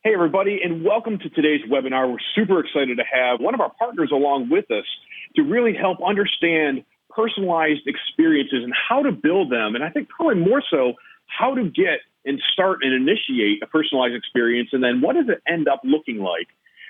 Hey, everybody, and welcome to today's webinar. We're super excited to have one of our partners along with us to really help understand personalized experiences and how to build them. And I think probably more so, how to get and start and initiate a personalized experience. And then what does it end up looking like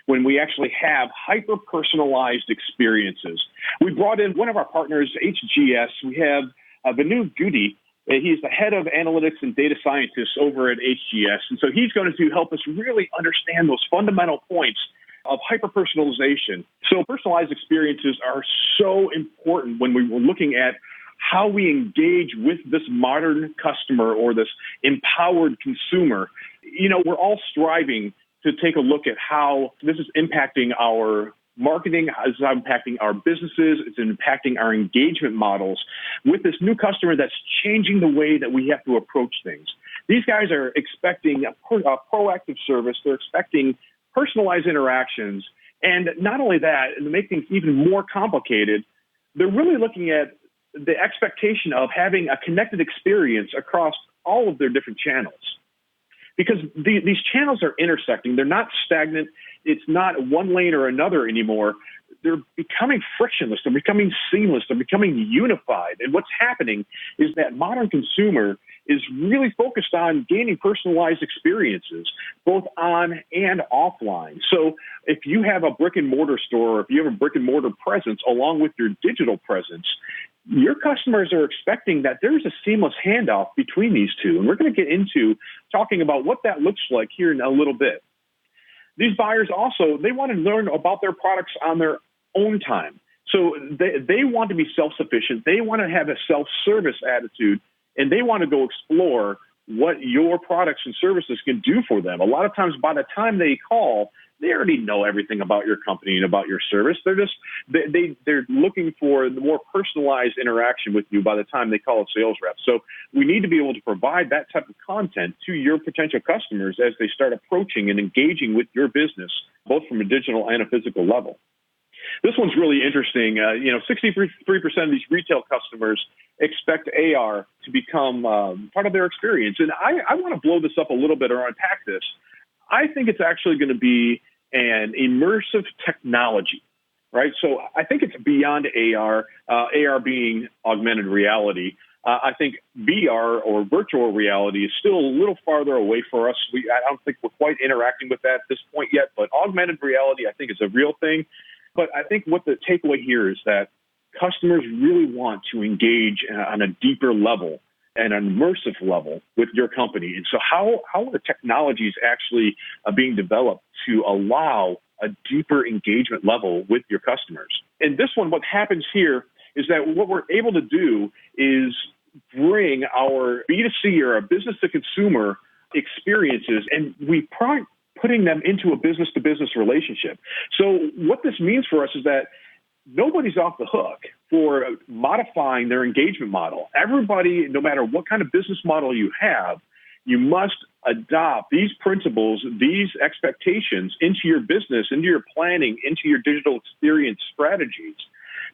when we actually have hyper-personalized experiences? We brought in one of our partners, HGS. We have Venu Gudi. He's the head of analytics and data scientists over at HGS. And so he's going to help us really understand those fundamental points of hyper-personalization. So personalized experiences are so important when we were looking at how we engage with this modern customer or this empowered consumer. You know, we're all striving to take a look at how this is impacting our marketing, it's impacting our businesses, it's impacting our engagement models with this new customer that's changing the way that we have to approach things. These guys are expecting a proactive service. They're expecting personalized interactions. And not only that, and to make things even more complicated, they're really looking at the expectation of having a connected experience across all of their different channels. Because these channels are intersecting. They're not stagnant. It's not one lane or another anymore. They're becoming frictionless. They're becoming seamless. They're becoming unified. And what's happening is that modern consumer is really focused on gaining personalized experiences, both on and offline. So if you have a brick and mortar store, or if you have a brick and mortar presence along with your digital presence, your customers are expecting that there's a seamless handoff between these two. And we're going to get into talking about what that looks like here in a little bit. These buyers also, they want to learn about their products on their own time. So they want to be self-sufficient. They want to have a self-service attitude, and they want to go explore what your products and services can do for them. A lot of times by the time they call, they already know everything about your company and about your service. They're looking for the more personalized interaction with you by the time they call a sales rep. So we need to be able to provide that type of content to your potential customers as they start approaching and engaging with your business, both from a digital and a physical level. This one's really interesting. 63% of these retail customers expect AR to become part of their experience. And I want to blow this up a little bit or unpack this. I think it's actually going to be an immersive technology, right? So I think it's beyond AR, AR being augmented reality. I think VR or virtual reality is still a little farther away for us. I don't think we're quite interacting with that at this point yet, but augmented reality, I think, is a real thing. But I think what the takeaway here is that customers really want to engage on a deeper level and an immersive level with your company. And so how are the technologies actually being developed to allow a deeper engagement level with your customers? And this one, what happens here is that what we're able to do is bring our B2C or our business-to-consumer experiences, and we putting them into a business-to-business relationship. So what this means for us is that nobody's off the hook for modifying their engagement model. Everybody, no matter what kind of business model you have, you must adopt these principles, these expectations into your business, into your planning, into your digital experience strategies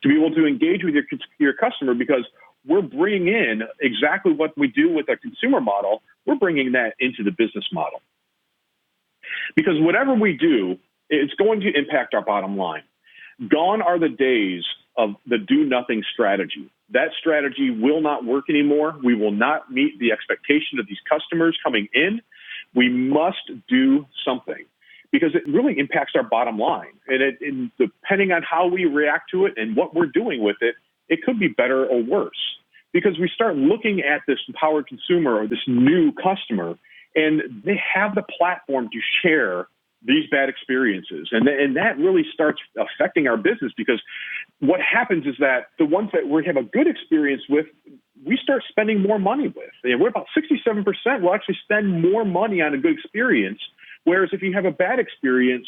to be able to engage with your customer, because we're bringing in exactly what we do with a consumer model. We're bringing that into the business model. Because whatever we do, it's going to impact our bottom line. Gone are the days of the do-nothing strategy. That strategy will not work anymore. We will not meet the expectation of these customers coming in. We must do something because it really impacts our bottom line. And depending on how we react to it and what we're doing with it, it could be better or worse. Because we start looking at this empowered consumer or this new customer, and they have the platform to share these bad experiences. And that really starts affecting our business, because what happens is that the ones that we have a good experience with, we start spending more money with. And we're about 67% will actually spend more money on a good experience. Whereas if you have a bad experience,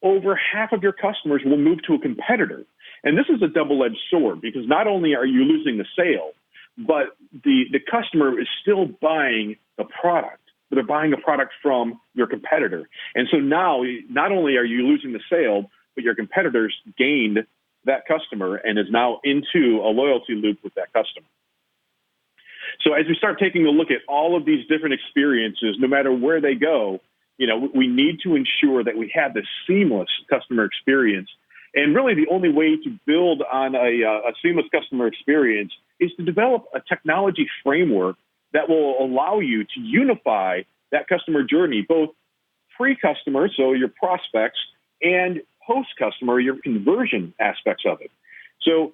over half of your customers will move to a competitor. And this is a double-edged sword, because not only are you losing the sale, but the customer is still buying the product. They're buying a product from your competitor. And so now, not only are you losing the sale, but your competitors gained that customer and is now into a loyalty loop with that customer. So as we start taking a look at all of these different experiences, no matter where they go, We need to ensure that we have this seamless customer experience. And really the only way to build on a seamless customer experience is to develop a technology framework that will allow you to unify that customer journey, both pre-customer, so your prospects, and post-customer, your conversion aspects of it. So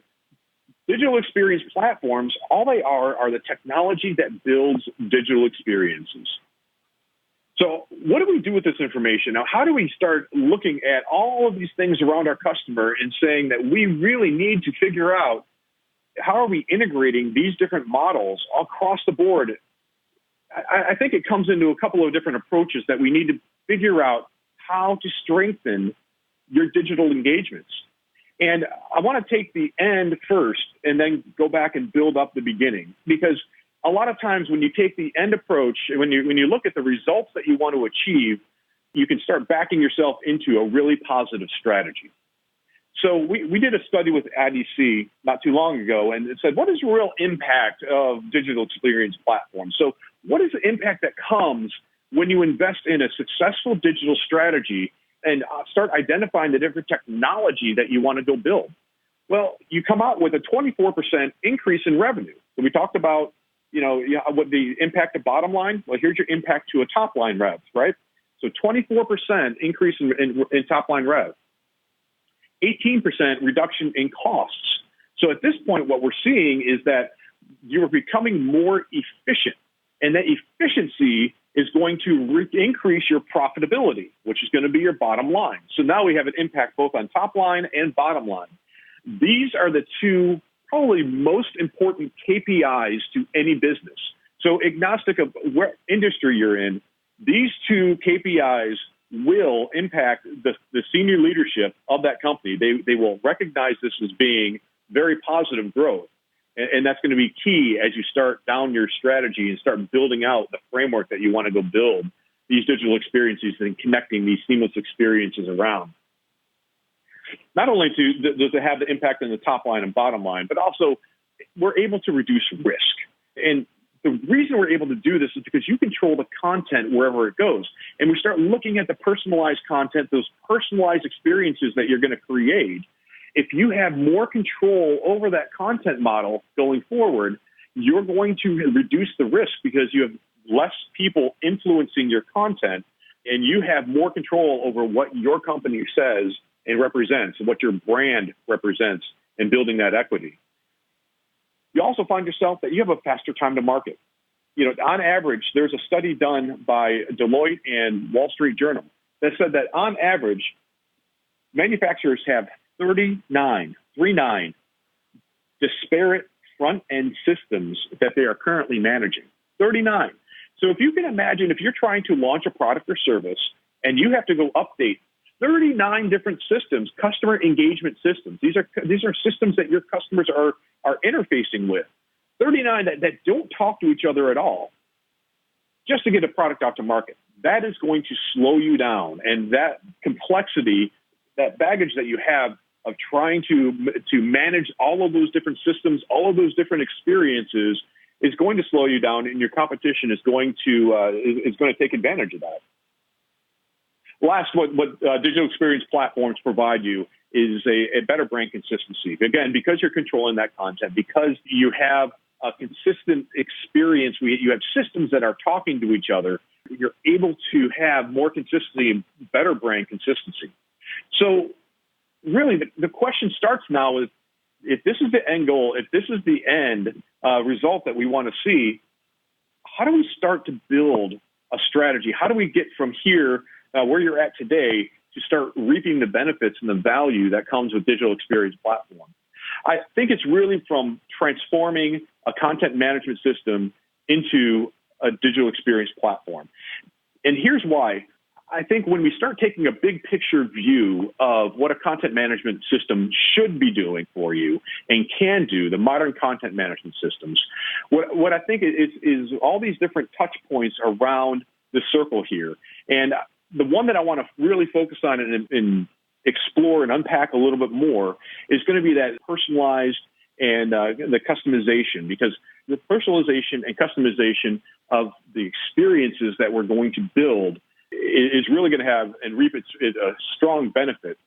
digital experience platforms, all they are the technology that builds digital experiences. So what do we do with this information? Now, how do we start looking at all of these things around our customer and saying that we really need to figure out how are we integrating these different models across the board? I think it comes into a couple of different approaches that we need to figure out how to strengthen your digital engagements. And I want to take the end first and then go back and build up the beginning, because a lot of times when you take the end approach, when you look at the results that you want to achieve, you can start backing yourself into a really positive strategy. So we did a study with IDC not too long ago, and it said, what is the real impact of digital experience platforms? So what is the impact that comes when you invest in a successful digital strategy and start identifying the different technology that you want to go build? Well, you come out with a 24% increase in revenue. So we talked about, what the impact of bottom line. Well, here's your impact to a top line rev, right? So 24% increase in top line rev, 18% reduction in costs. So at this point, what we're seeing is that you're becoming more efficient, and that efficiency is going to increase your profitability, which is going to be your bottom line. So now we have an impact both on top line and bottom line. These are the two probably most important KPIs to any business. So agnostic of what industry you're in, these two KPIs will impact the senior leadership of that company. They will recognize this as being very positive growth. And that's going to be key as you start down your strategy and start building out the framework that you want to go build these digital experiences and connecting these seamless experiences around. Not only does it have the impact on the top line and bottom line, but also we're able to reduce risk. And the reason we're able to do this is because you control the content wherever it goes. And we start looking at the personalized content, those personalized experiences that you're going to create. If you have more control over that content model going forward, you're going to reduce the risk because you have less people influencing your content, and you have more control over what your company says and represents, and what your brand represents, and building that equity. You also find yourself that you have a faster time to market. On average, there's a study done by Deloitte and Wall Street Journal that said that on average, manufacturers have 39 disparate front-end systems that they are currently managing. 39. So if you can imagine, if you're trying to launch a product or service and you have to go update 39 different systems, customer engagement systems. These are systems that your customers are interfacing with. 39 that don't talk to each other at all, just to get a product out to market. That is going to slow you down, and that complexity, that baggage that you have of trying to manage all of those different systems, all of those different experiences, is going to slow you down, and your competition is going to take advantage of that. Last, what digital experience platforms provide you is a better brand consistency. Again, because you're controlling that content, because you have a consistent experience, you have systems that are talking to each other, you're able to have more consistency and better brand consistency. So really, the question starts now with, if this is the end goal, if this is the end result that we want to see, how do we start to build a strategy? How do we get from here, where you're at today, to start reaping the benefits and the value that comes with digital experience platform? I think it's really from transforming a content management system into a digital experience platform. And here's why. I think when we start taking a big picture view of what a content management system should be doing for you and can do, the modern content management systems, what I think is all these different touch points around the circle here. And the one that I want to really focus on and explore and unpack a little bit more is going to be that personalized and the customization, because the personalization and customization of the experiences that we're going to build is really going to have and reap a strong benefit.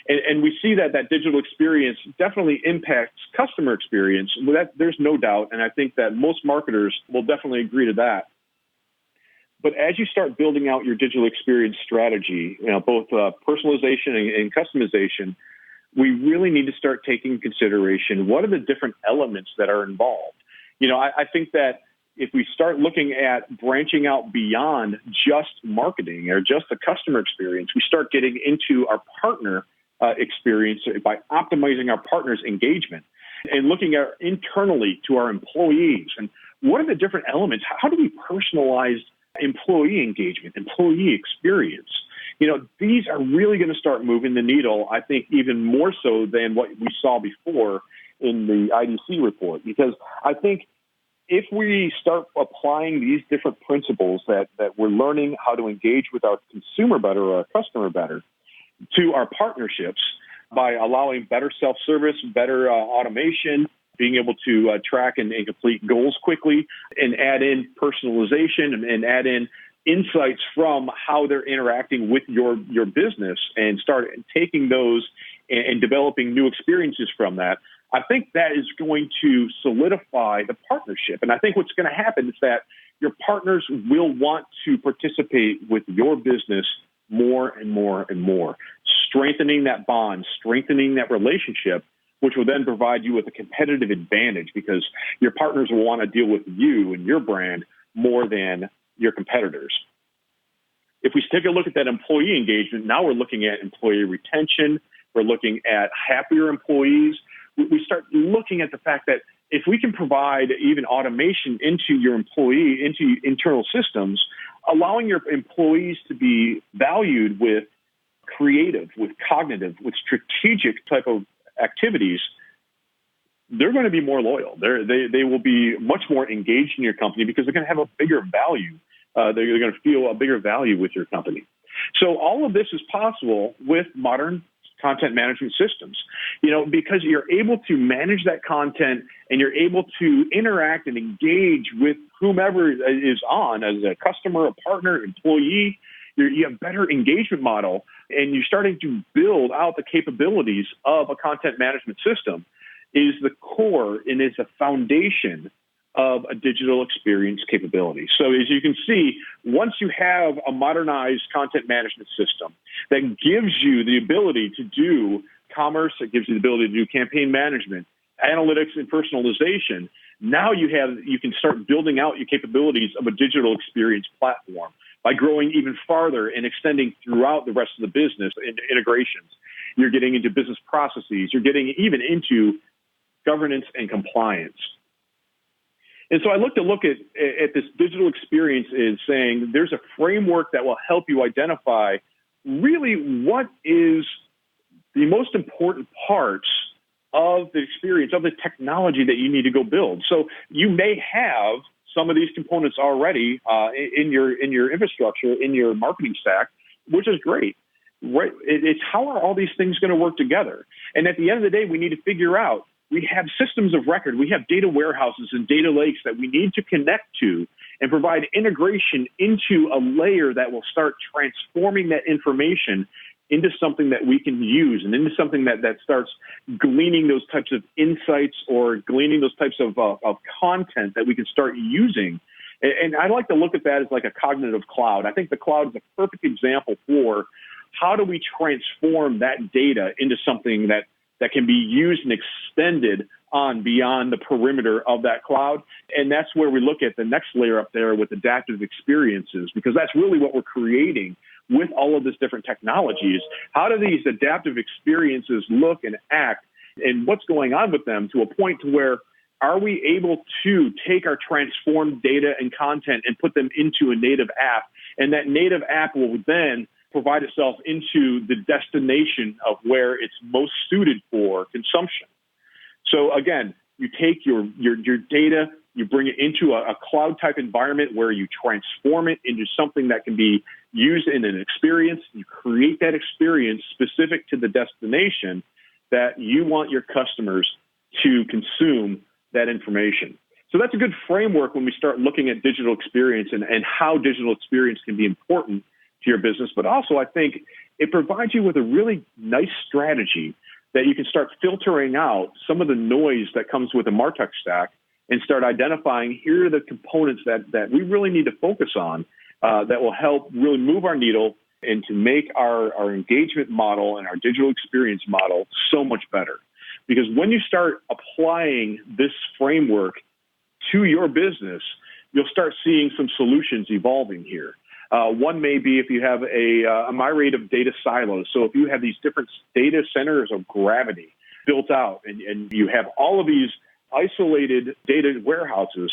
And we see that digital experience definitely impacts customer experience. There's no doubt. And I think that most marketers will definitely agree to that. But as you start building out your digital experience strategy, both personalization and customization, we really need to start taking into consideration what are the different elements that are involved. I think that if we start looking at branching out beyond just marketing or just the customer experience, we start getting into our partner experience by optimizing our partners' engagement and looking at internally to our employees. And what are the different elements? How do we personalize employee engagement, employee experience? These are really going to start moving the needle, I think, even more so than what we saw before in the IDC report. Because I think if we start applying these different principles that we're learning how to engage with our consumer better or our customer better to our partnerships by allowing better self-service, better automation, being able to track and complete goals quickly, and add in personalization and add in insights from how they're interacting with your business and start taking those and developing new experiences from that, I think that is going to solidify the partnership. And I think what's going to happen is that your partners will want to participate with your business more and more and more, strengthening that bond, strengthening that relationship, which will then provide you with a competitive advantage because your partners will want to deal with you and your brand more than your competitors. If we take a look at that employee engagement, now we're looking at employee retention. We're looking at happier employees. We start looking at the fact that if we can provide even automation into your into internal systems, allowing your employees to be valued with creative, with cognitive, with strategic type of activities, they're going to be more loyal. They will be much more engaged in your company because they're going to have a bigger value. They're going to feel a bigger value with your company. So all of this is possible with modern content management systems, because you're able to manage that content and you're able to interact and engage with whomever is on as a customer, a partner, employee. You have better engagement model, and you're starting to build out the capabilities of a content management system is the core and is a foundation of a digital experience capability. So as you can see, once you have a modernized content management system that gives you the ability to do commerce, it gives you the ability to do campaign management, analytics, and personalization, now you can start building out your capabilities of a digital experience platform by growing even farther and extending throughout the rest of the business into integrations. You're getting into business processes. You're getting even into governance and compliance. And so I look at this digital experience as saying there's a framework that will help you identify really what is the most important parts of the experience, of the technology that you need to go build. So you may have some of these components already in your infrastructure, in your marketing stack, which is great. Right? It's how are all these things going to work together? And at the end of the day, we need to figure out, we have systems of record. We have data warehouses and data lakes that we need to connect to and provide integration into a layer that will start transforming that information into something that we can use and into something that starts gleaning those types of insights or gleaning those types of content that we can start using. And I like to look at that as like a cognitive cloud. I think the cloud is a perfect example for how do we transform that data into something that can be used and extended on beyond the perimeter of that cloud. And that's where we look at the next layer up there with adaptive experiences, because that's really what we're creating with all of this different technologies. How do these adaptive experiences look and act, and what's going on with them to a point to where are we able to take our transformed data and content and put them into a native app, and that native app will then provide itself into the destination of where it's most suited for consumption. So again, you take your data, you bring it into a cloud type environment where you transform it into something that can be used in an experience. You create that experience specific to the destination that you want your customers to consume that information. So that's a good framework when we start looking at digital experience and how digital experience can be important to your business, but also I think it provides you with a really nice strategy that you can start filtering out some of the noise that comes with a MarTech stack and start identifying here are the components that we really need to focus on that will help really move our needle and to make our engagement model and our digital experience model so much better. Because when you start applying this framework to your business, you'll start seeing some solutions evolving here. One may be if you have a myriad of data silos. So if you have these different data centers of gravity built out and you have all of these isolated data warehouses,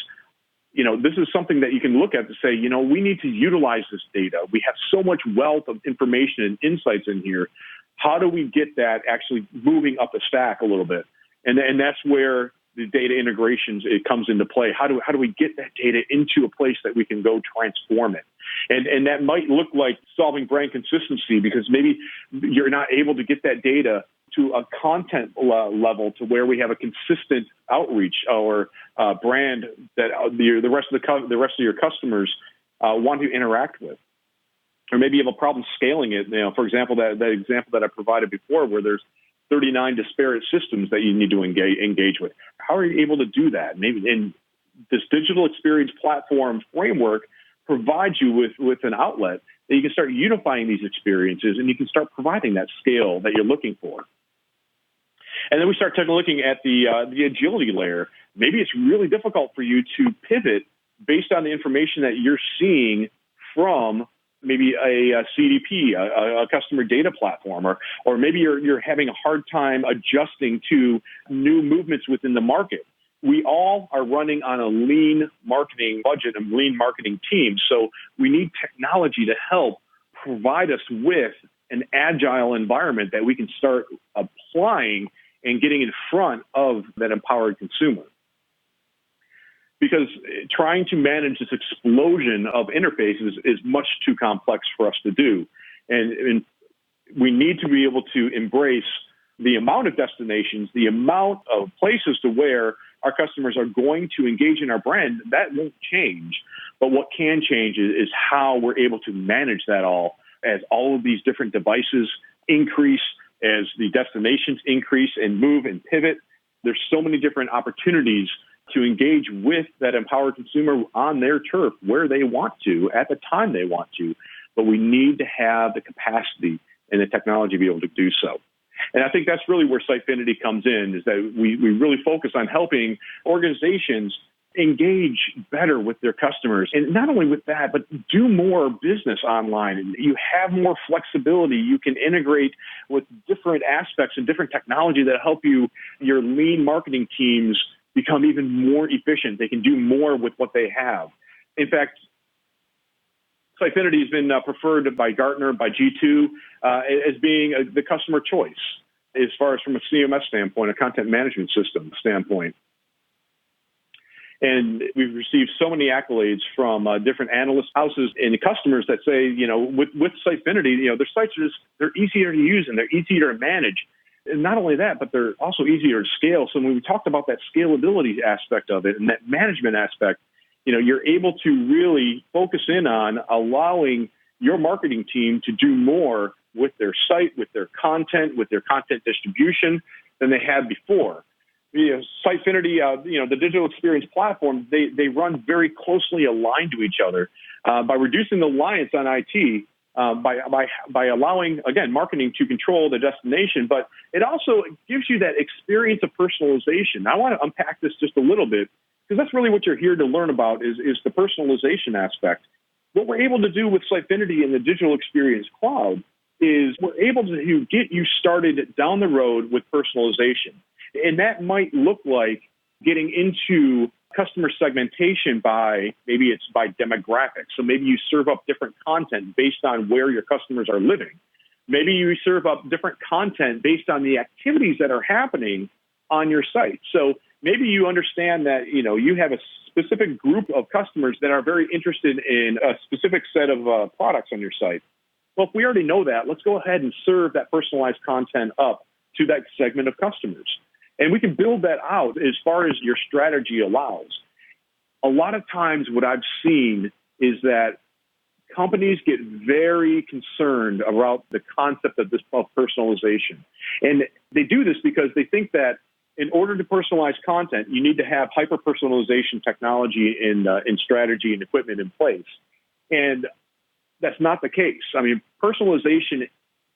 this is something that you can look at to say, we need to utilize this data. We have so much wealth of information and insights in here. How do we get that actually moving up the stack a little bit? And that's where the data integrations, it comes into play. How do we get that data into a place that we can go transform it? And that might look like solving brand consistency because maybe you're not able to get that data to a content level to where we have a consistent outreach or brand that the rest of your customers want to interact with. Or maybe you have a problem scaling it. For example, that example that I provided before where there's 39 disparate systems that you need to engage with. How are you able to do that? Maybe in this digital experience platform framework provides you with an outlet that you can start unifying these experiences and you can start providing that scale that you're looking for. And then we start looking at the agility layer. Maybe it's really difficult for you to pivot based on the information that you're seeing from maybe a CDP, a customer data platform, or maybe you're having a hard time adjusting to new movements within the market. We all are running on a lean marketing budget and lean marketing team. So we need technology to help provide us with an agile environment that we can start applying and getting in front of that empowered consumer. Because trying to manage this explosion of interfaces is much too complex for us to do. And we need to be able to embrace the amount of destinations, the amount of places to where our customers are going to engage in our brand. That won't change. But what can change is how we're able to manage that all as all of these different devices increase, as the destinations increase and move and pivot. There's so many different opportunities to engage with that empowered consumer on their turf where they want to, at the time they want to. But we need to have the capacity and the technology to be able to do so. And I think that's really where Sitefinity comes in, is that we really focus on helping organizations engage better with their customers. And not only with that, but do more business online. You have more flexibility. You can integrate with different aspects and different technology that help your lean marketing teams become even more efficient. They can do more with what they have. In fact, Sitefinity has been preferred by Gartner, by G2, as being the customer choice as far as from a CMS standpoint, a content management system standpoint. And we've received so many accolades from different analyst houses and customers that say, with Sitefinity, their sites they're easier to use and they're easier to manage. And not only that, but they're also easier to scale. So when we talked about that scalability aspect of it and that management aspect, you're able to really focus in on allowing your marketing team to do more with their site, with their content distribution than they had before. Sitefinity, the digital experience platform, they run very closely aligned to each other by reducing the reliance on IT. By allowing, again, marketing to control the destination, but it also gives you that experience of personalization. I want to unpack this just a little bit because that's really what you're here to learn about is the personalization aspect. What we're able to do with Sitefinity and the Digital Experience Cloud is we're able to get you started down the road with personalization. And that might look like getting into customer segmentation maybe it's by demographics. So maybe you serve up different content based on where your customers are living. Maybe you serve up different content based on the activities that are happening on your site. So maybe you understand that, you have a specific group of customers that are very interested in a specific set of products on your site. Well, if we already know that, let's go ahead and serve that personalized content up to that segment of customers. And we can build that out as far as your strategy allows. A lot of times what I've seen is that companies get very concerned about the concept of personalization. And they do this because they think that in order to personalize content, you need to have hyper-personalization technology in strategy and equipment in place. And that's not the case. I mean, personalization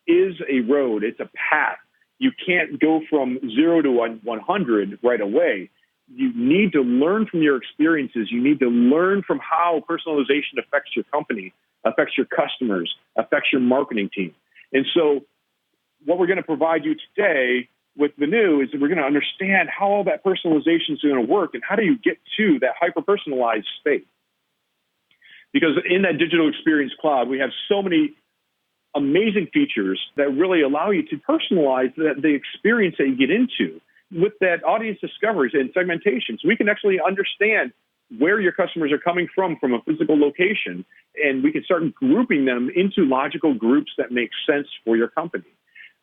is a road. It's a path. You can't go from 0 to 100 right away. You need to learn from your experiences. You need to learn from how personalization affects your company, affects your customers, affects your marketing team. And so what we're going to provide you today with Venu is that we're going to understand how all that personalization is going to work and how do you get to that hyper-personalized state. Because in that digital experience cloud, we have so many amazing features that really allow you to personalize the experience that you get into with that audience discoveries and segmentation. So we can actually understand where your customers are coming from a physical location, and we can start grouping them into logical groups that make sense for your company.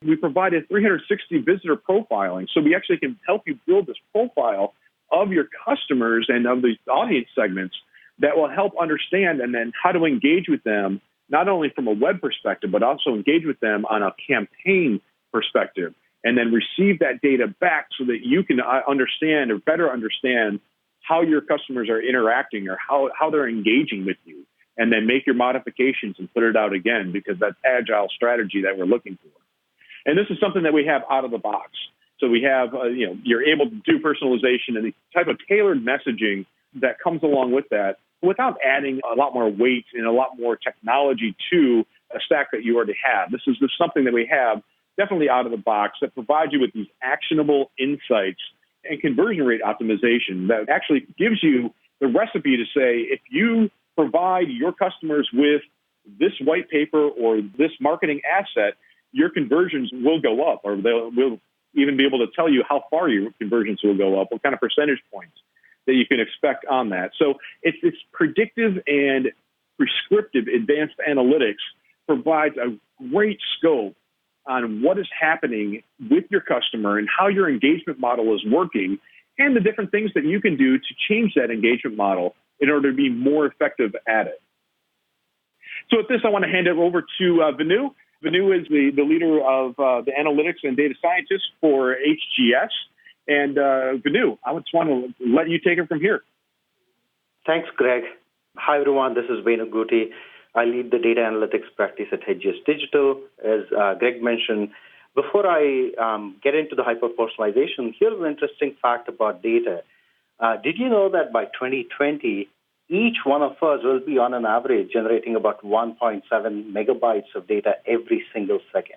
We provide a 360 visitor profiling, so we actually can help you build this profile of your customers and of the audience segments that will help understand and then how to engage with them, not only from a web perspective, but also engage with them on a campaign perspective, and then receive that data back so that you can understand or better understand how your customers are interacting or how they're engaging with you, and then make your modifications and put it out again, because that's agile strategy that we're looking for. And this is something that we have out of the box. So we have, you're able to do personalization and the type of tailored messaging that comes along with that without adding a lot more weight and a lot more technology to a stack that you already have. This is something that we have definitely out of the box that provides you with these actionable insights and conversion rate optimization that actually gives you the recipe to say, if you provide your customers with this white paper or this marketing asset, your conversions will go up, or we'll even be able to tell you how far your conversions will go up, what kind of percentage points that you can expect on that. So it's predictive and prescriptive advanced analytics provides a great scope on what is happening with your customer and how your engagement model is working, and the different things that you can do to change that engagement model in order to be more effective at it. So with this, I want to hand it over to Venu. Venu is the leader of the analytics and data scientist for HGS. And Venu, I just want to let you take it from here. Thanks, Greg. Hi, everyone. This is Venu Guti. I lead the data analytics practice at HGS Digital. As Greg mentioned, before I get into the hyper-personalization, here's an interesting fact about data. Did you know that by 2020, each one of us will be on an average generating about 1.7 megabytes of data every single second?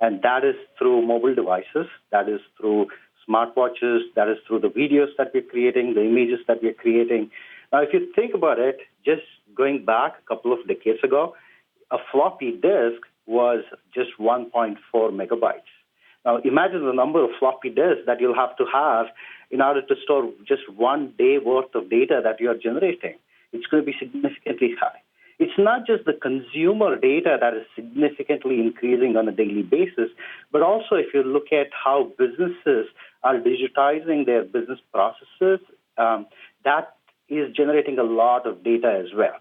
And that is through mobile devices, that is through smartwatches, that is through the videos that we're creating, the images that we're creating. Now, if you think about it, just going back a couple of decades ago, a floppy disk was just 1.4 megabytes. Now, imagine the number of floppy disks that you'll have to have in order to store just 1 day worth of data that you're generating. It's going to be significantly high. It's not just the consumer data that is significantly increasing on a daily basis, but also if you look at how businesses are digitizing their business processes, that is generating a lot of data as well.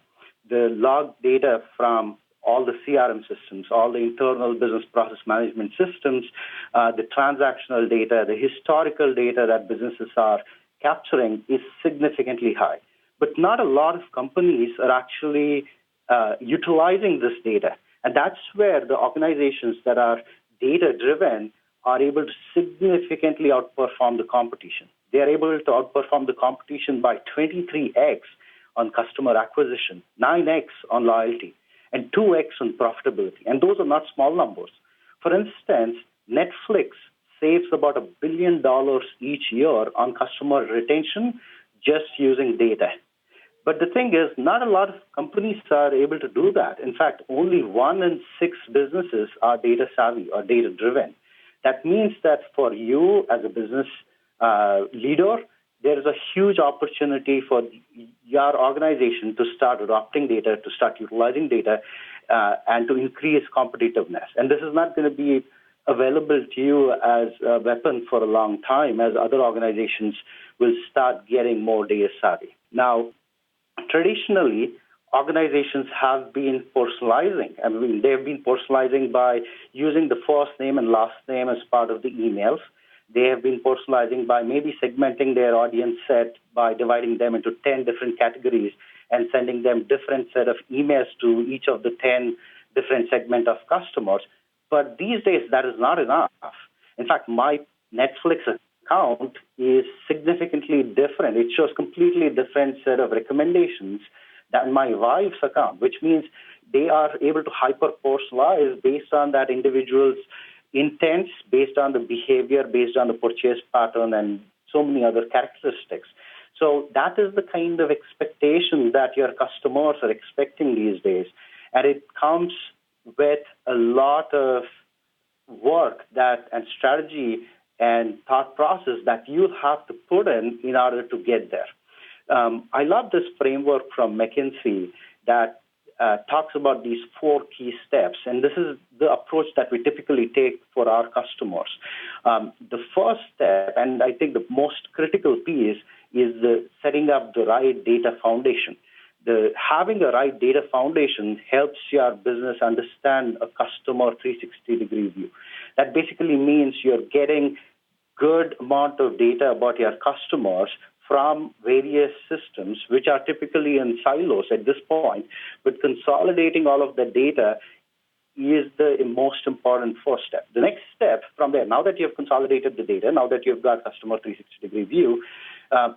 The log data from all the CRM systems, all the internal business process management systems, the transactional data, the historical data that businesses are capturing is significantly high. But not a lot of companies are actually utilizing this data. And that's where the organizations that are data-driven are able to significantly outperform the competition. They are able to outperform the competition by 23x on customer acquisition, 9x on loyalty, and 2x on profitability. And those are not small numbers. For instance, Netflix saves about $1 billion each year on customer retention just using data. But the thing is, not a lot of companies are able to do that. In fact, only 1 in 6 businesses are data savvy or data driven. That means that for you as a business leader, there is a huge opportunity for your organization to start adopting data, to start utilizing data, and to increase competitiveness. And this is not going to be available to you as a weapon for a long time, as other organizations will start getting more data savvy. Now, traditionally, organizations have been personalizing. I mean, they've been personalizing by using the first name and last name as part of the emails. They have been personalizing by maybe segmenting their audience set by dividing them into 10 different categories and sending them different set of emails to each of the 10 different segment of customers. But these days, that is not enough. In fact, my Netflix account is significantly different. It shows completely different set of recommendations than my wife's account, which means they are able to hyper-personalize based on that individual's intents, based on the behavior, based on the purchase pattern, and so many other characteristics. So that is the kind of expectation that your customers are expecting these days. And it comes with a lot of work and strategy and thought process that you have to put in order to get there. I love this framework from McKinsey that talks about these 4 key steps, and this is the approach that we typically take for our customers. The first step, and I think the most critical piece, is the setting up the right data foundation. Having the right data foundation helps your business understand a customer 360-degree view. That basically means you're getting good amount of data about your customers from various systems, which are typically in silos at this point, but consolidating all of the data is the most important first step. The next step from there, now that you've consolidated the data, now that you've got customer 360-degree view,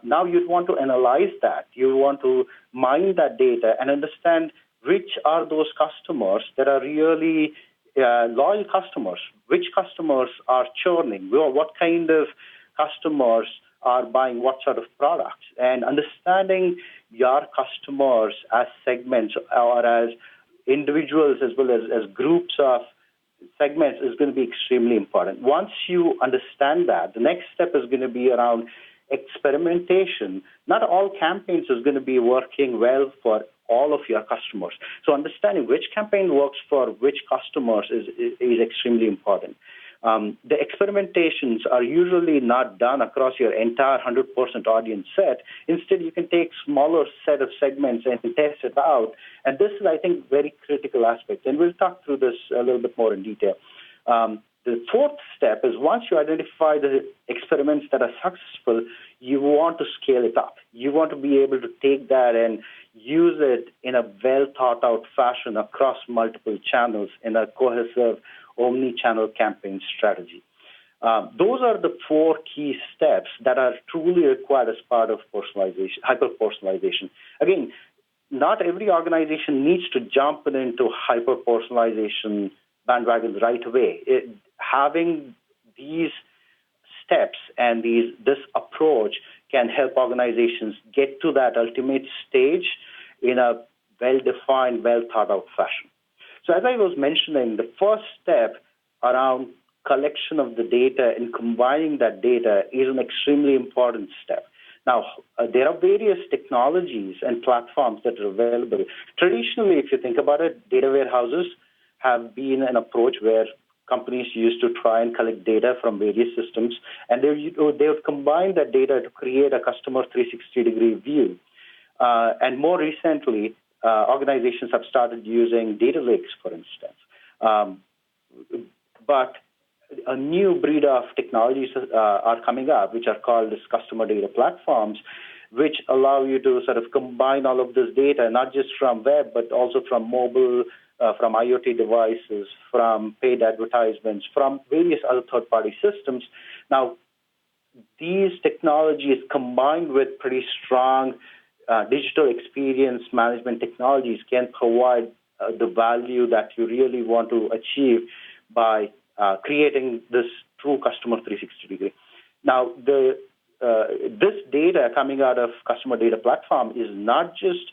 now you'd want to analyze that. You want to mine that data and understand which are those customers that are really loyal customers, which customers are churning, what kind of customers are buying what sort of products, and understanding your customers as segments or as individuals as well as groups of segments is going to be extremely important. Once you understand that, the next step is going to be around experimentation. Not all campaigns is going to be working well for all of your customers. So understanding which campaign works for which customers is extremely important. The experimentations are usually not done across your entire 100% audience set. Instead, you can take smaller set of segments and test it out. And this is, I think, very critical aspect. And we'll talk through this a little bit more in detail. The fourth step is once you identify the experiments that are successful, you want to scale it up. You want to be able to take that and use it in a well-thought-out fashion across multiple channels in a cohesive omni-channel campaign strategy. Those are the 4 key steps that are truly required as part of personalization, hyper-personalization. Again, not every organization needs to jump into hyper-personalization bandwagon right away. Having these steps and this approach can help organizations get to that ultimate stage in a well-defined, well-thought-out fashion. So as I was mentioning, the first step around collection of the data and combining that data is an extremely important step. Now, there are various technologies and platforms that are available. Traditionally, if you think about it, data warehouses have been an approach where companies used to try and collect data from various systems, and they would combine that data to create a customer 360-degree view. And more recently, organizations have started using data lakes, for instance. But a new breed of technologies are coming up, which are called as customer data platforms, which allow you to sort of combine all of this data, not just from web, but also from mobile, from IoT devices, from paid advertisements, from various other third-party systems. Now, these technologies combined with pretty strong digital experience management technologies can provide the value that you really want to achieve by creating this true customer 360-degree. Now, this data coming out of customer data platform is not just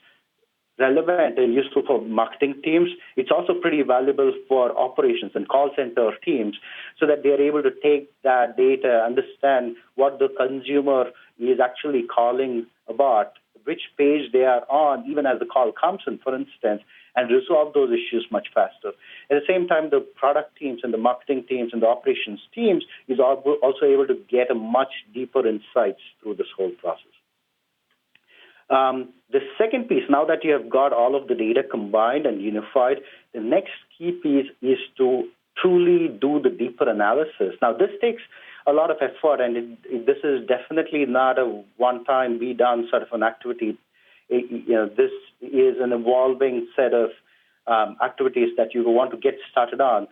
relevant and useful for marketing teams. It's also pretty valuable for operations and call center teams so that they're able to take that data, understand what the consumer is actually calling about, which page they are on, even as the call comes in, for instance, and resolve those issues much faster. At the same time, the product teams and the marketing teams and the operations teams is also able to get a much deeper insights through this whole process. The second piece, now that you have got all of the data combined and unified, the next key piece is to truly do the deeper analysis. Now, this takes a lot of effort, and this is definitely not a one-time be done sort of an activity. This is an evolving set of activities that you want to get started on,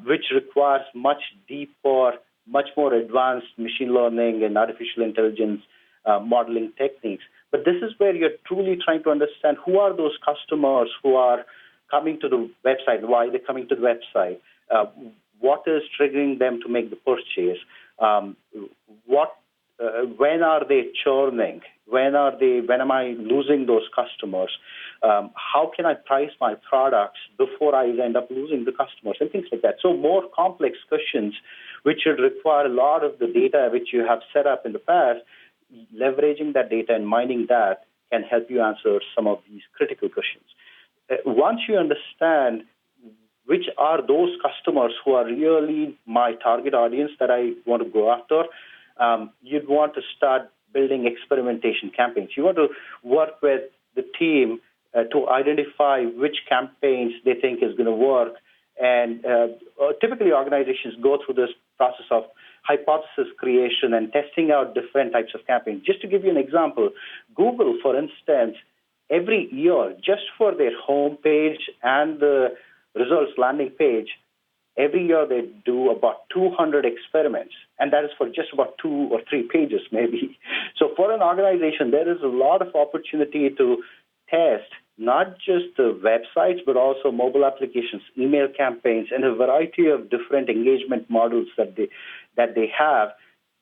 which requires much deeper, much more advanced machine learning and artificial intelligence modeling techniques. But this is where you're truly trying to understand who are those customers who are coming to the website, why they're coming to the website, what is triggering them to make the purchase, when are they churning, when am I losing those customers, how can I price my products before I end up losing the customers, and things like that. So more complex questions, which would require a lot of the data which you have set up in the past. Leveraging that data and mining that can help you answer some of these critical questions. Once you understand which are those customers who are really my target audience that I want to go after, you'd want to start building experimentation campaigns. You want to work with the team to identify which campaigns they think is going to work. And typically organizations go through this process of hypothesis creation and testing out different types of campaigns. Just to give you an example, Google, for instance, every year, just for their homepage and the results landing page, every year they do about 200 experiments, and that is for just about 2 or 3 pages maybe. So for an organization, there is a lot of opportunity to test not just the websites, but also mobile applications, email campaigns, and a variety of different engagement models that they have.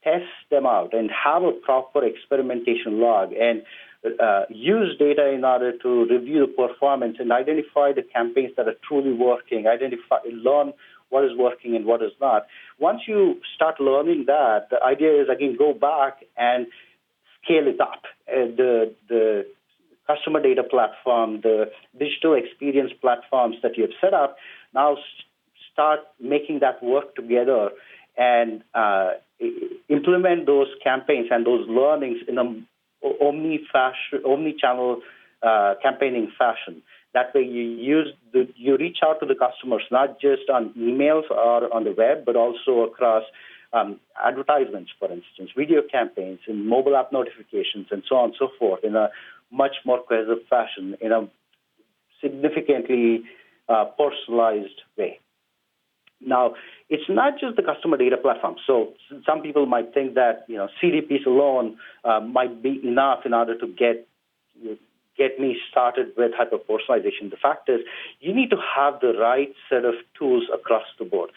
Test them out and have a proper experimentation log, and use data in order to review the performance and identify the campaigns that are truly working, learn what is working and what is not. Once you start learning that, the idea is, again, go back and scale it up. The customer data platform, the digital experience platforms that you have set up, now start making that work together and implement those campaigns and those learnings in a omni-channel campaigning fashion. That way you reach out to the customers, not just on emails or on the web, but also across advertisements, for instance, video campaigns and mobile app notifications and so on and so forth in a much more cohesive fashion, in a significantly personalized way. Now, it's not just the customer data platform. So some people might think that CDPs alone might be enough in order to get me started with hyper-personalization. The fact is, you need to have the right set of tools across the board.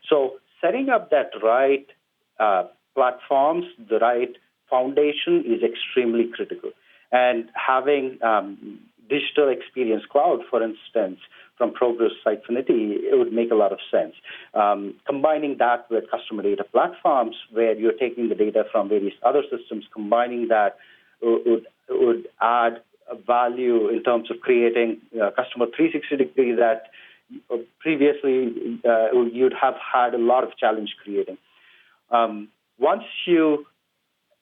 So setting up that right platforms, the right foundation is extremely critical. And having Digital Experience Cloud, for instance, from Progress Sitefinity, it would make a lot of sense. Combining that with customer data platforms, where you're taking the data from various other systems, combining that would add a value in terms of creating customer 360 degree that previously you'd have had a lot of challenge creating. Once you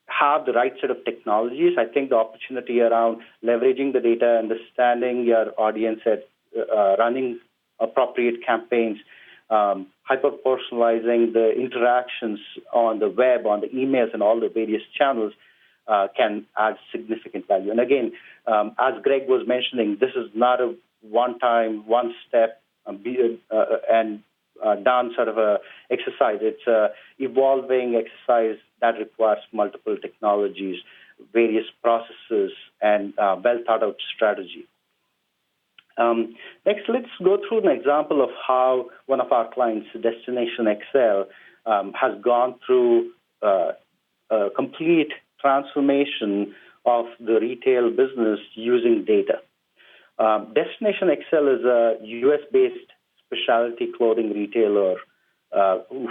have the right set of technologies, I think the opportunity around leveraging the data, understanding your audience, at running appropriate campaigns, hyper-personalizing the interactions on the web, on the emails, and all the various channels can add significant value. And again, as Greg was mentioning, this is not a one-time, one-step and done sort of a exercise. It's a evolving exercise that requires multiple technologies, various processes, and well-thought-out strategy. Next, let's go through an example of how one of our clients, Destination XL, has gone through a complete transformation of the retail business using data. Destination XL is a U.S.-based specialty clothing retailer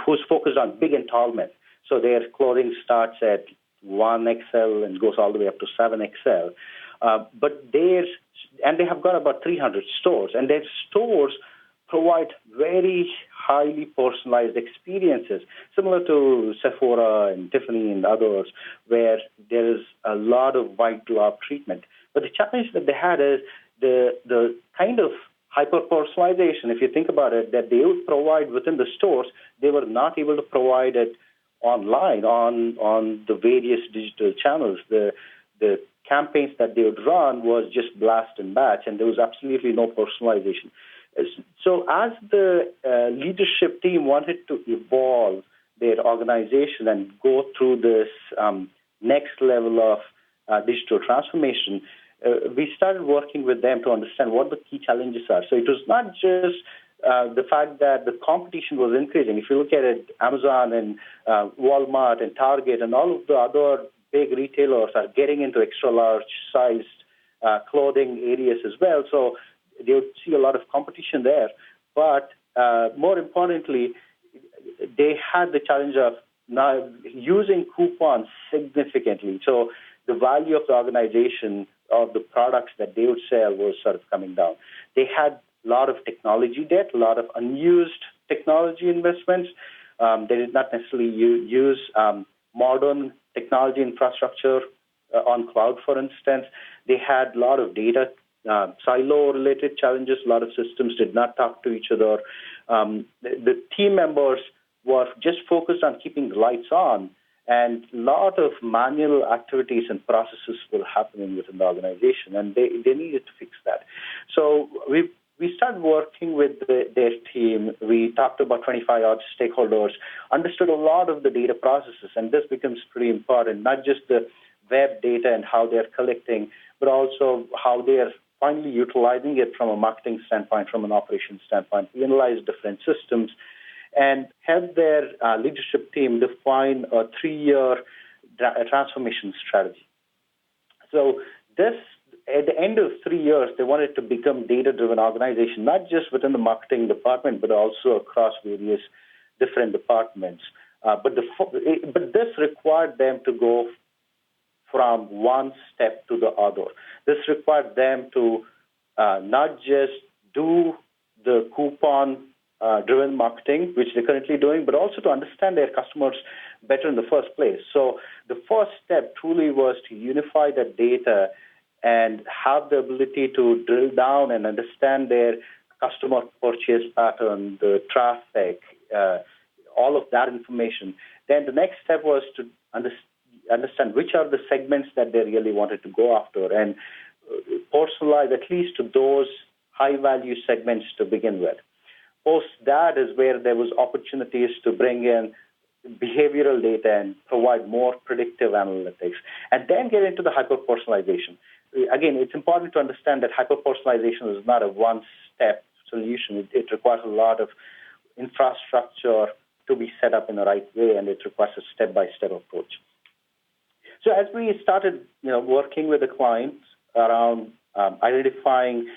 who's focused on big and tall men. So their clothing starts at 1XL and goes all the way up to 7XL. And they have got about 300 stores, and their stores provide very highly personalized experiences, similar to Sephora and Tiffany and others, where there is a lot of white glove treatment. But the challenge that they had is the kind of hyper-personalization, if you think about it, that they would provide within the stores, they were not able to provide it online on the various digital channels. The campaigns that they would run was just blast and batch, and there was absolutely no personalization. So as the leadership team wanted to evolve their organization and go through this next level of digital transformation, we started working with them to understand what the key challenges are. So it was not just the fact that the competition was increasing. If you look at it, Amazon and Walmart and Target and all of the other big retailers are getting into extra large sized clothing areas as well. So they would see a lot of competition there. But more importantly, they had the challenge of now using coupons significantly. So the value of the organization of the products that they would sell was sort of coming down. They had a lot of technology debt, a lot of unused technology investments. They did not necessarily use modern technology infrastructure on cloud, for instance. They had a lot of data silo-related challenges. A lot of systems did not talk to each other. The team members were just focused on keeping the lights on, and a lot of manual activities and processes were happening within the organization, and they needed to fix that. So we started working with their team. We talked about 25-odd stakeholders, understood a lot of the data processes, and this becomes pretty important, not just the web data and how they're collecting, but also how they're finally utilizing it from a marketing standpoint, from an operations standpoint. We analyzed different systems and helped their leadership team define a 3-year transformation strategy. So this, at the end of 3 years, they wanted to become data-driven organization, not just within the marketing department, but also across various different departments. But this required them to go from one step to the other. This required them to not just do the coupon-driven marketing, which they're currently doing, but also to understand their customers better in the first place. So the first step truly was to unify that data and have the ability to drill down and understand their customer purchase pattern, the traffic, all of that information. Then the next step was to understand which are the segments that they really wanted to go after and personalize at least to those high-value segments to begin with. Post that is where there was opportunities to bring in behavioral data and provide more predictive analytics, and then get into the hyper-personalization. Again, it's important to understand that hyper-personalization is not a one-step solution. It requires a lot of infrastructure to be set up in the right way, and it requires a step-by-step approach. So as we started, working with the clients around identifying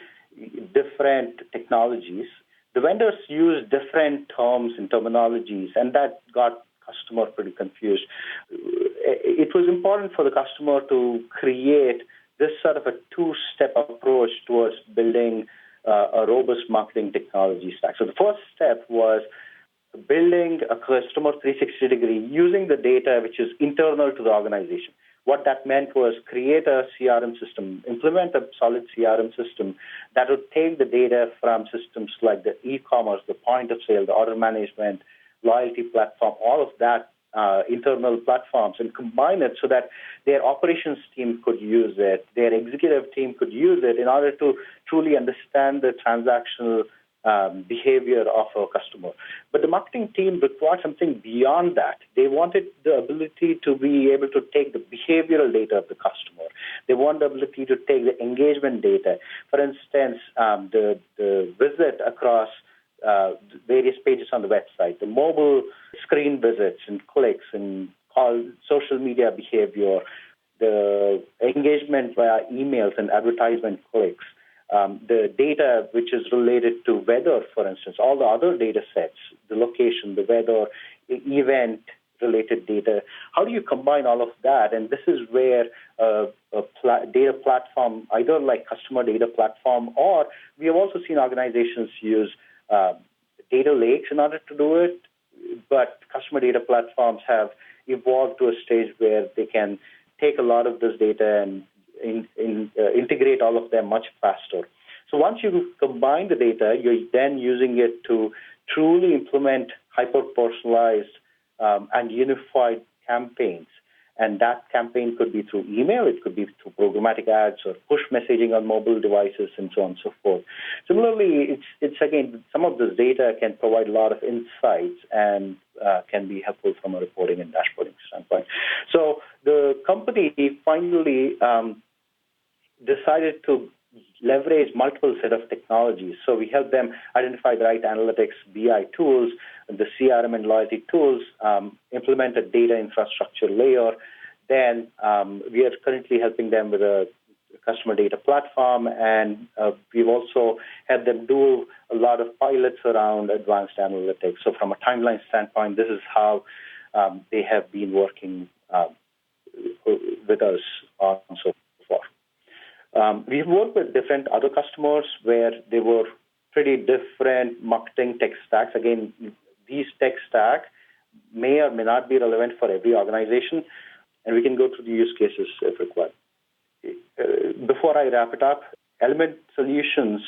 different technologies, the vendors used different terms and terminologies, and that got customer pretty confused. It was important for the customer to create this sort of a two-step approach towards building a robust marketing technology stack. So the first step was building a customer 360-degree using the data which is internal to the organization. What that meant was create a CRM system, implement a solid CRM system that would take the data from systems like the e-commerce, the point of sale, the order management, loyalty platform, all of that internal platforms, and combine it so that their operations team could use it, their executive team could use it in order to truly understand the transactional behavior of a customer. But the marketing team required something beyond that. They wanted the ability to be able to take the behavioral data of the customer. They want the ability to take the engagement data. For instance, the visit across various pages on the website, the mobile screen visits and clicks and social media behavior, the engagement via emails and advertisement clicks, the data which is related to weather, for instance, all the other data sets, the location, the weather, the event-related data. How do you combine all of that? And this is where a data platform, either like customer data platform, or we have also seen organizations use data lakes in order to do it, but customer data platforms have evolved to a stage where they can take a lot of this data and integrate all of them much faster. So once you combine the data, you're then using it to truly implement hyper-personalized and unified campaigns. And that campaign could be through email, it could be through programmatic ads or push messaging on mobile devices and so on and so forth. Similarly, it's again, some of this data can provide a lot of insights and can be helpful from a reporting and dashboarding standpoint. So the company finally decided to leverage multiple set of technologies. So we help them identify the right analytics, BI tools, the CRM and loyalty tools, implement a data infrastructure layer. Then we are currently helping them with a customer data platform, and we've also had them do a lot of pilots around advanced analytics. So from a timeline standpoint, this is how they have been working with us on so far. We've worked with different other customers where they were pretty different marketing tech stacks. Again, these tech stack may or may not be relevant for every organization, and we can go through the use cases if required. Before I wrap it up, Element Solutions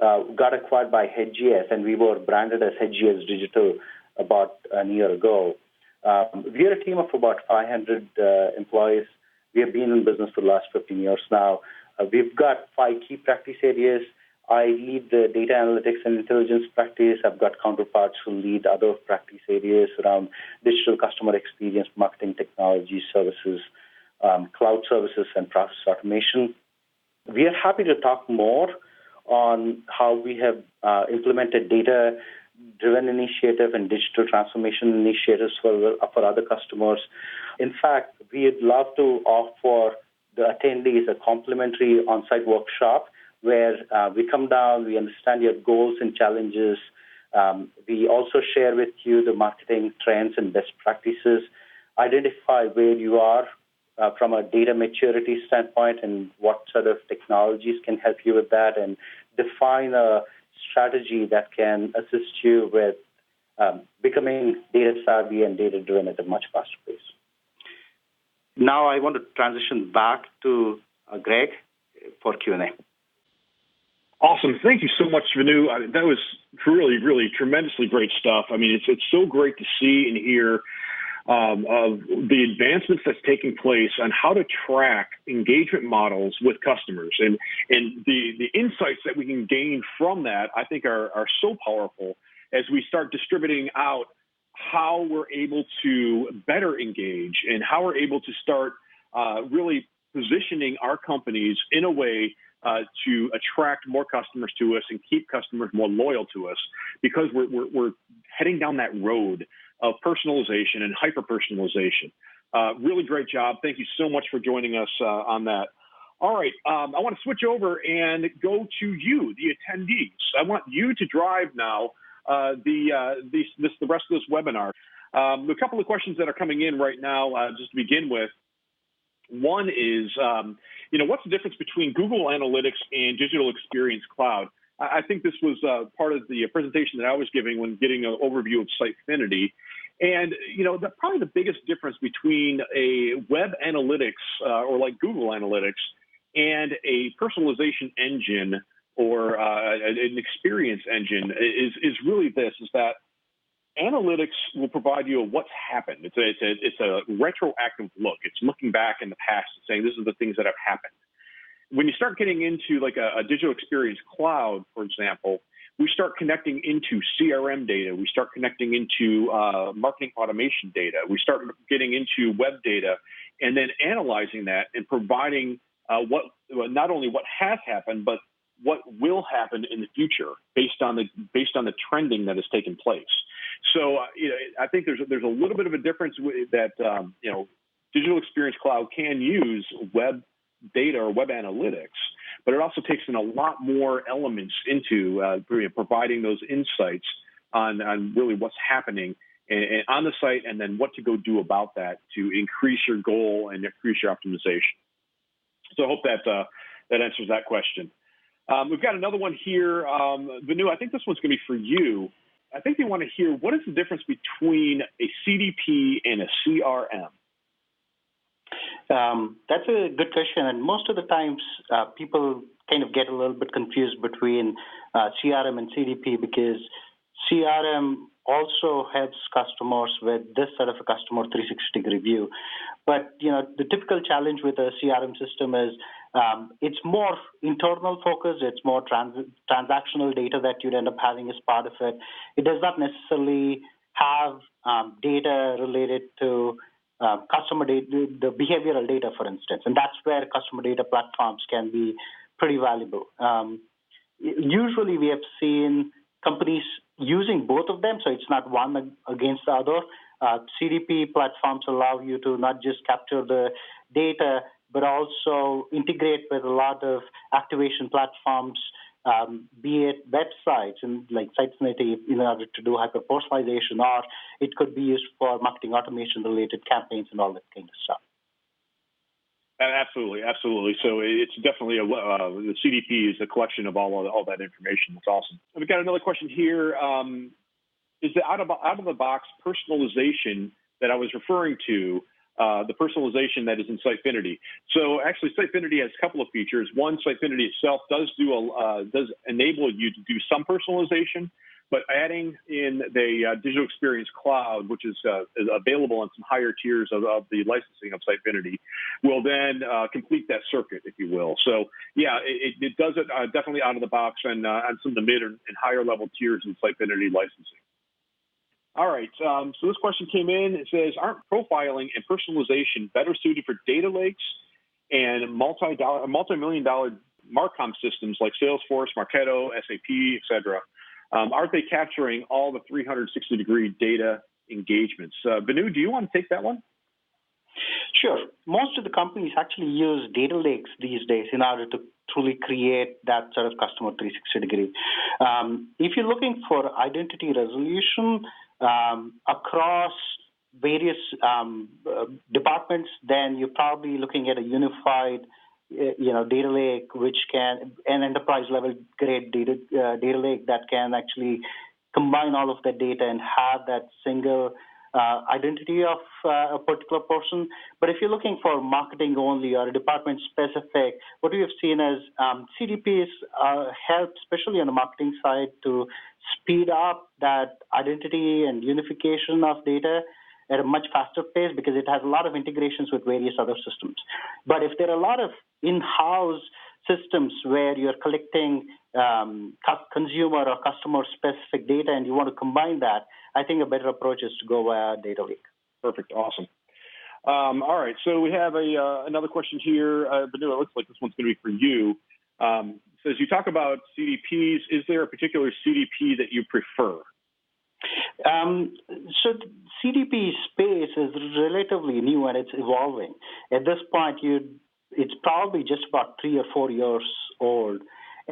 got acquired by HGS, and we were branded as HGS Digital about a year ago. We are a team of about 500 employees. We have been in business for the last 15 years now. We've got 5 key practice areas. I lead the data analytics and intelligence practice. I've got counterparts who lead other practice areas around digital customer experience, marketing technology services, cloud services, and process automation. We are happy to talk more on how we have implemented data-driven initiative and digital transformation initiatives for other customers. In fact, we'd love to offer the attendees a complimentary on-site workshop where we come down, we understand your goals and challenges. We also share with you the marketing trends and best practices, identify where you are from a data maturity standpoint and what sort of technologies can help you with that, and define a strategy that can assist you with becoming data savvy and data driven at a much faster pace. Now I want to transition back to Greg for Q&A. Awesome. Thank you so much, Venu. That was really, really tremendously great stuff. I mean, it's so great to see and hear of the advancements that's taking place on how to track engagement models with customers. And the insights that we can gain from that, I think, are so powerful as we start distributing out how we're able to better engage and how we're able to start really positioning our companies in a way to attract more customers to us and keep customers more loyal to us, because we're heading down that road of personalization and hyper-personalization. Really great job. Thank you so much for joining us on that. All right, I want to switch over and go to you, the attendees. I want you to drive now the rest of this webinar. A couple of questions that are coming in right now, just to begin with. One is, what's the difference between Google Analytics and Digital Experience Cloud? I think this was part of the presentation that I was giving when getting an overview of Sitefinity. And, probably the biggest difference between a web analytics or like Google Analytics and a personalization engine or an experience engine is really this, is that analytics will provide you a what's happened. It's a retroactive look. It's looking back in the past and saying, this is the things that have happened. When you start getting into like a digital experience cloud, for example, we start connecting into CRM data. We start connecting into marketing automation data. We start getting into web data and then analyzing that and providing not only what has happened, but what will happen in the future based on the trending that has taken place. So I think there's a little bit of a difference that Digital Experience Cloud can use web data or web analytics, but it also takes in a lot more elements into providing those insights on really what's happening on the site, and then what to go do about that to increase your goal and increase your optimization. So I hope that answers that question. We've got another one here. Venu, I think this one's going to be for you. I think they want to hear, what is the difference between a CDP and a CRM? That's a good question, and most of the times people kind of get a little bit confused between CRM and CDP because CRM also helps customers with this sort of a customer 360-degree view. But the typical challenge with a CRM system is it's more internal focused. It's more transactional data that you'd end up having as part of it. It does not necessarily have data related to customer data, the behavioral data, for instance, and that's where customer data platforms can be pretty valuable. Usually, we have seen companies using both of them, so it's not one against the other. CDP platforms allow you to not just capture the data, but also integrate with a lot of activation platforms, be it websites and like sites native in order to do hyper-personalization, or it could be used for marketing automation-related campaigns and all that kind of stuff. Absolutely. So it's definitely the CDP is a collection of all that information. That's awesome. And we've got another question here. Is the out of the box personalization that I was referring to the personalization that is in Sitefinity? So actually, Sitefinity has a couple of features. One, Sitefinity itself does enable you to do some personalization. But adding in the Digital Experience Cloud, which is available on some higher tiers of the licensing of Sitefinity, will then complete that circuit, if you will. So, yeah, it does it definitely out of the box and on some of the mid and higher level tiers in Sitefinity licensing. All right, so this question came in. It says, aren't profiling and personalization better suited for data lakes and multi-million-dollar Marcom systems like Salesforce, Marketo, SAP, et cetera? Aren't they capturing all the 360-degree data engagements? Venu, do you want to take that one? Sure. Most of the companies actually use data lakes these days in order to truly create that sort of customer 360-degree. If you're looking for identity resolution across various departments, then you're probably looking at a unified data lake, which can an enterprise level grade data lake that can actually combine all of that data and have that single identity of a particular person. But if you're looking for marketing only or department specific, what we have seen is CDPs help, especially on the marketing side, to speed up that identity and unification of data at a much faster pace because it has a lot of integrations with various other systems. But if there are a lot of in-house systems where you're collecting consumer or customer-specific data and you want to combine that, I think a better approach is to go via data lake. Perfect. Awesome. All right. So we have another question here. Vanu, it looks like this one's going to be for you. It says, you talk about CDPs. Is there a particular CDP that you prefer? So the CDP space is relatively new and it's evolving. At this point, it's probably just about 3 or 4 years old.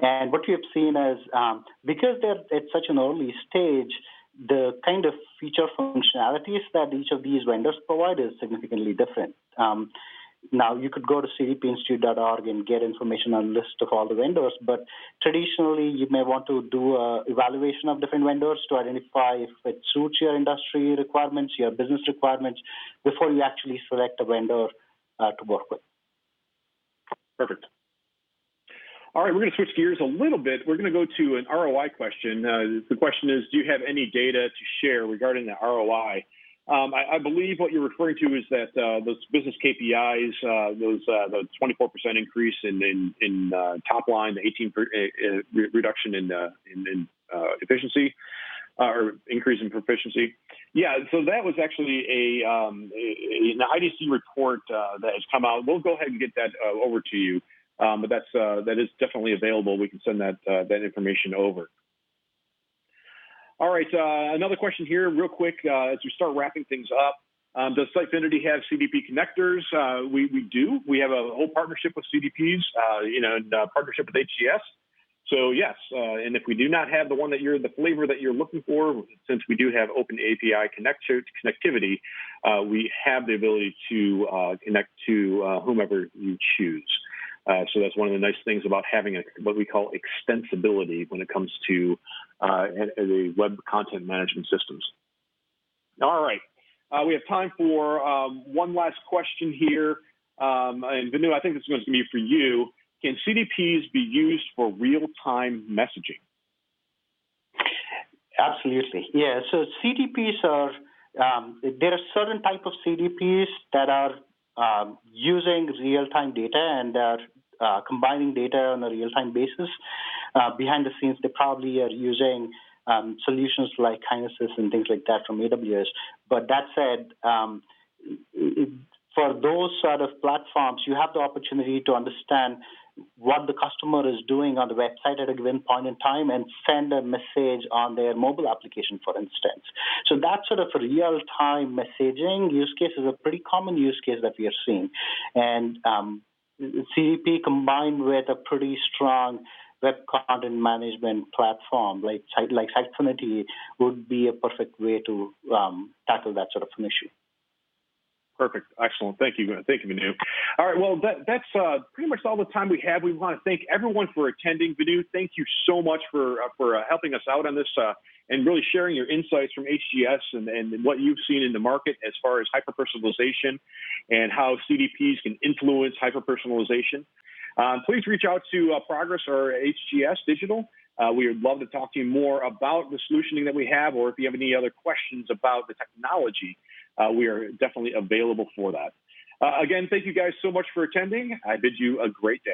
And what we have seen is because they're at such an early stage, the kind of feature functionalities that each of these vendors provide is significantly different. Now, you could go to cdpinstitute.org and get information on a list of all the vendors, but traditionally, you may want to do an evaluation of different vendors to identify if it suits your industry requirements, your business requirements, before you actually select a vendor to work with. Perfect. All right, we're going to switch gears a little bit. We're going to go to an ROI question. The question is, do you have any data to share regarding the ROI? I believe what you're referring to is that those business KPIs, the 24% increase in top line, the 18% reduction in efficiency, or increase in proficiency. Yeah, so that was actually an IDC report that has come out. We'll go ahead and get that over to you, but that is definitely available. We can send that information over. All right, another question here, real quick, as we start wrapping things up. Does Sitefinity have CDP connectors? We do. We have a whole partnership with CDPs, and partnership with HGS. So yes, and if we do not have the flavor that you're looking for, since we do have open API connectivity, we have the ability to connect to whomever you choose. So that's one of the nice things about having what we call extensibility when it comes to the web content management systems. All right. We have time for one last question here. and Venu, I think this is going to be for you. Can CDPs be used for real-time messaging? Absolutely. Yeah. So CDPs are, there are certain type of CDPs that are using real-time data and are combining data on a real-time basis. Behind the scenes, they probably are using solutions like Kinesis and things like that from AWS. But that said, for those sort of platforms, you have the opportunity to understand what the customer is doing on the website at a given point in time and send a message on their mobile application, for instance. So that sort of real-time messaging use case is a pretty common use case that we are seeing. And CDP combined with a pretty strong web content management platform like Sitefinity would be a perfect way to tackle that sort of an issue. Perfect. Excellent. Thank you. Thank you, Venu. All right. Well, that's pretty much all the time we have. We want to thank everyone for attending. Venu, thank you so much for helping us out on this and really sharing your insights from HGS and what you've seen in the market as far as hyper-personalization and how CDPs can influence hyper-personalization. Please reach out to Progress or HGS Digital. We would love to talk to you more about the solutioning that we have, or if you have any other questions about the technology, we are definitely available for that. Again, thank you guys so much for attending. I bid you a great day.